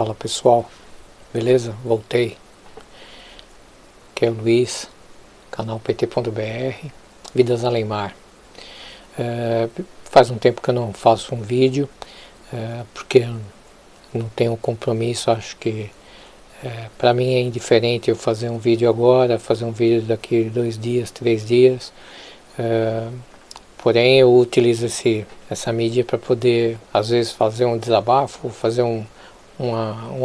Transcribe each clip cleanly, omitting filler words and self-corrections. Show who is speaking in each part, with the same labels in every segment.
Speaker 1: Fala pessoal, beleza? Voltei. Aqui é o Luiz, canal pt.br, Vidas Além Mar. Faz um tempo que eu não faço um vídeo, porque eu não tenho compromisso. Acho que para mim é indiferente eu fazer um vídeo agora, fazer um vídeo daqui 2 dias, 3 dias. Porém eu utilizo essa mídia para poder, às vezes, fazer um desabafo, fazer um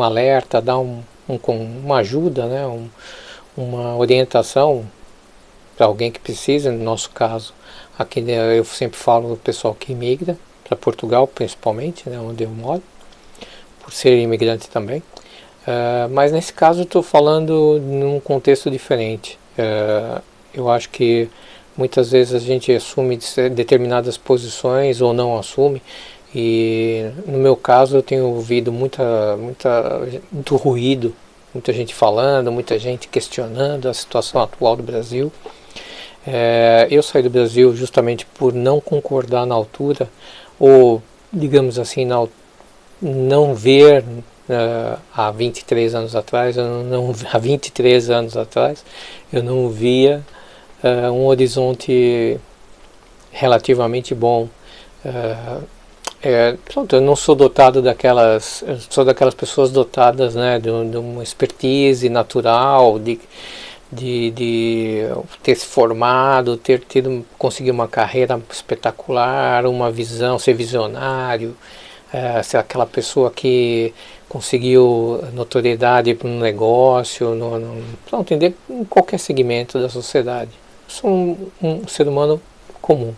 Speaker 1: alerta, dar uma ajuda, né? Uma orientação para alguém que precisa. No nosso caso, aqui eu sempre falo do pessoal que imigra para Portugal, principalmente, né, onde eu moro, por ser imigrante também. Mas nesse caso eu estou falando num contexto diferente. Eu acho que muitas vezes a gente assume determinadas posições ou não assume. E no meu caso eu tenho ouvido muito ruído, muita gente falando, muita gente questionando a situação atual do Brasil. Eu saí do Brasil justamente por não concordar na altura, ou digamos assim, não ver há 23 anos atrás, há 23 anos atrás, eu não via um horizonte relativamente bom. Pronto, eu não sou dotado eu sou daquelas pessoas dotadas, né, de uma expertise natural, de ter se formado, conseguido uma carreira espetacular, uma visão, ser visionário, ser aquela pessoa que conseguiu notoriedade para um negócio, pronto, entender em qualquer segmento da sociedade. Eu sou um ser humano comum.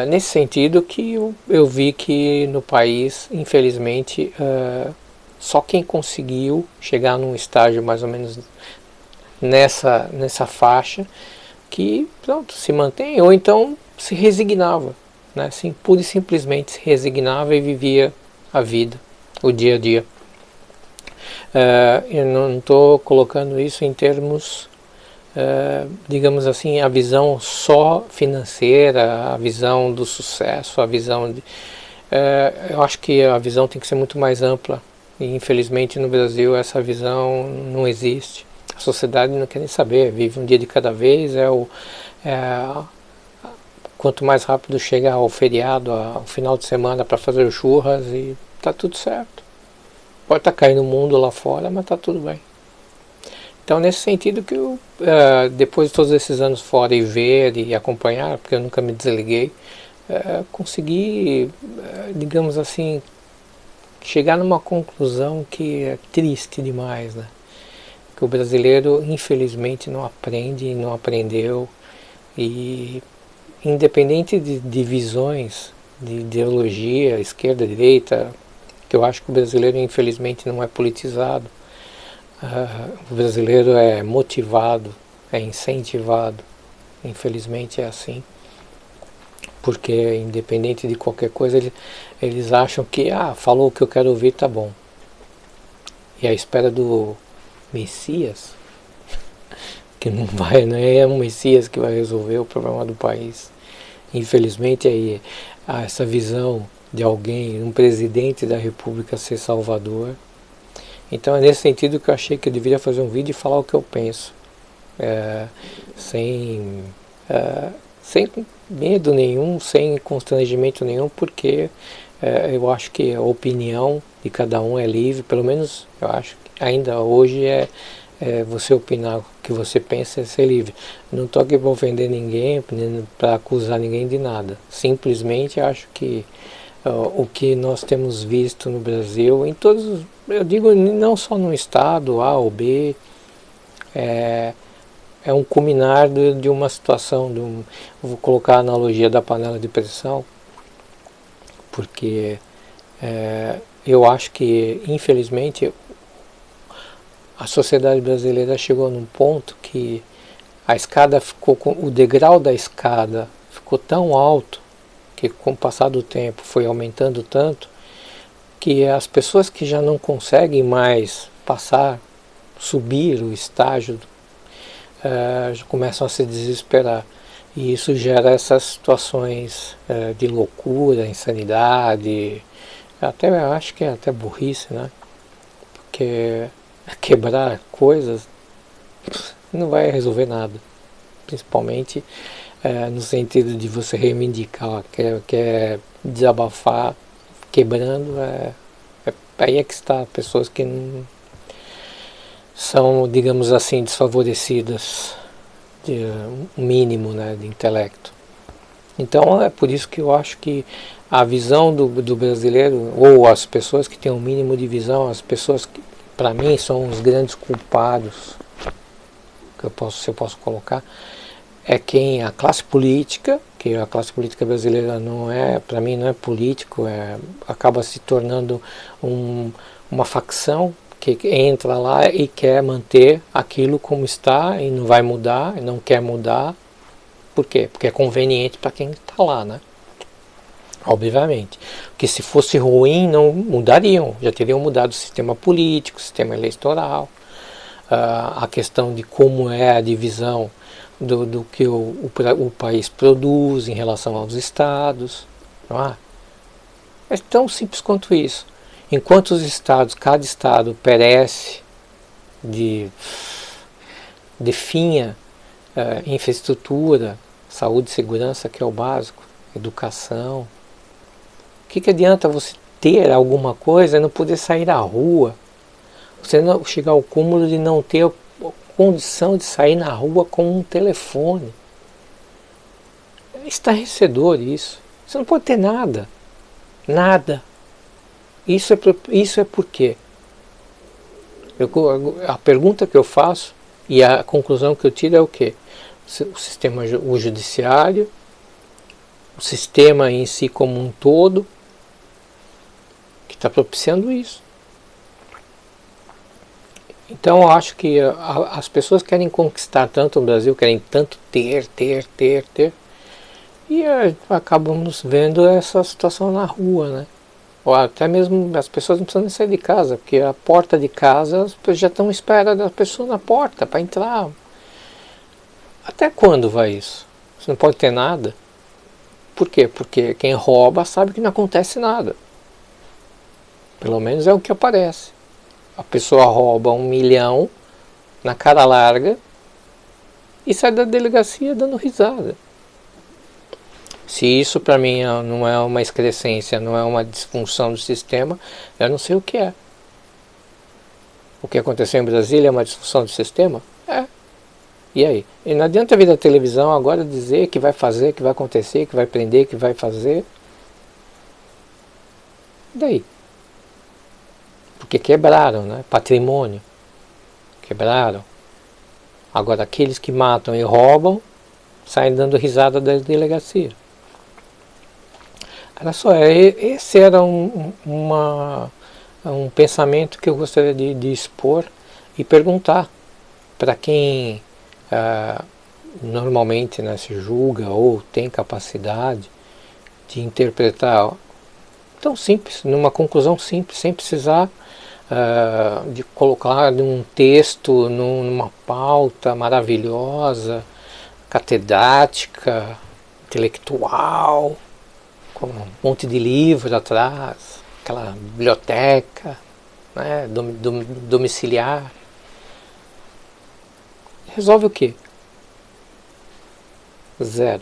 Speaker 1: Nesse sentido que eu vi que no país, infelizmente, só quem conseguiu chegar num estágio mais ou menos nessa faixa, que pronto, se mantém, ou então se resignava, né? Assim, pura e simplesmente se resignava e vivia a vida, o dia a dia. Eu não estou colocando isso em termos, digamos assim, a visão só financeira, a visão do sucesso, a visão de... eu acho que a visão tem que ser muito mais ampla, e infelizmente no Brasil essa visão não existe. A sociedade não quer nem saber, vive um dia de cada vez, quanto mais rápido chega ao feriado, ao final de semana para fazer churras, e tá tudo certo. Pode estar caindo o mundo lá fora, mas tá tudo bem. Então, nesse sentido que eu, depois de todos esses anos fora e ver e acompanhar, porque eu nunca me desliguei, consegui, digamos assim, chegar numa conclusão que é triste demais, né? Que o brasileiro, infelizmente, não aprende, não aprendeu, e independente de divisões, de ideologia, esquerda, direita, que eu acho que o brasileiro, infelizmente, não é politizado. O brasileiro é motivado, é incentivado, infelizmente é assim, porque independente de qualquer coisa, eles acham que, falou o que eu quero ouvir, tá bom. E à espera do Messias, que não é um Messias que vai resolver o problema do país. Infelizmente aí há essa visão de alguém, um presidente da República ser salvador. Então é nesse sentido que eu achei que eu deveria fazer um vídeo e falar o que eu penso, sem medo nenhum, sem constrangimento nenhum, porque eu acho que a opinião de cada um é livre. Pelo menos eu acho que ainda hoje você opinar o que você pensa, é ser livre. Não estou aqui para ofender ninguém, para acusar ninguém de nada. Simplesmente acho que o que nós temos visto no Brasil, eu digo não só no estado A ou B, é um culminar de uma situação, eu vou colocar a analogia da panela de pressão, porque eu acho que, infelizmente, a sociedade brasileira chegou num ponto que a escada o degrau da escada ficou tão alto, que com o passar do tempo foi aumentando tanto, que as pessoas que já não conseguem mais subir o estágio, já começam a se desesperar. E isso gera essas situações de loucura, insanidade, Até eu acho que é até burrice, né? Porque quebrar coisas não vai resolver nada. Principalmente no sentido de você reivindicar, quer desabafar, quebrando, aí é que está pessoas que não são, digamos assim, desfavorecidas, de um mínimo, né, de intelecto. Então é por isso que eu acho que a visão do brasileiro, ou as pessoas que têm um mínimo de visão, as pessoas que, para mim, são os grandes culpados, se eu posso colocar, é quem a classe política, que a classe política brasileira não é, para mim não é político, acaba se tornando uma facção que entra lá e quer manter aquilo como está e não vai mudar, e não quer mudar. Por quê? Porque é conveniente para quem está lá, né? Obviamente. Porque se fosse ruim, não mudariam. Já teriam mudado o sistema político, o sistema eleitoral, a questão de como é a divisão do que o país produz em relação aos estados. Não é? É tão simples quanto isso. Enquanto os estados, cada estado perece, definha infraestrutura, saúde e segurança, que é o básico, educação. O que adianta você ter alguma coisa e não poder sair à rua? Você não chegar ao cúmulo de não ter condição de sair na rua com um telefone. É estarrecedor isso. Você não pode ter nada. Nada. Isso é por quê? A pergunta que eu faço e a conclusão que eu tiro é o quê? O judiciário, o sistema em si como um todo, que está propiciando isso. Então eu acho que as pessoas querem conquistar tanto o Brasil, querem tanto ter, e acabamos vendo essa situação na rua, né? Ou até mesmo as pessoas não precisam nem sair de casa, porque a porta de casa as pessoas já estão à espera da pessoa na porta para entrar. Até quando vai isso? Você não pode ter nada? Por quê? Porque quem rouba sabe que não acontece nada. Pelo menos é o que aparece. A pessoa rouba 1 milhão na cara larga e sai da delegacia dando risada. Se isso para mim não é uma excrescência, não é uma disfunção do sistema, eu não sei o que é. O que aconteceu em Brasília é uma disfunção do sistema? É. E aí? E não adianta vir da televisão agora dizer que vai fazer, que vai acontecer, que vai prender, que vai fazer. E daí? Porque quebraram, né? Patrimônio. Quebraram. Agora aqueles que matam e roubam saem dando risada da delegacia. Olha só, esse era um pensamento que eu gostaria de expor e perguntar para quem normalmente, né, se julga ou tem capacidade de interpretar tão simples, numa conclusão simples, sem precisar de colocar num texto, numa pauta maravilhosa, catedrática, intelectual, com um monte de livro atrás, aquela biblioteca, né, domiciliar. Resolve o quê? Zero.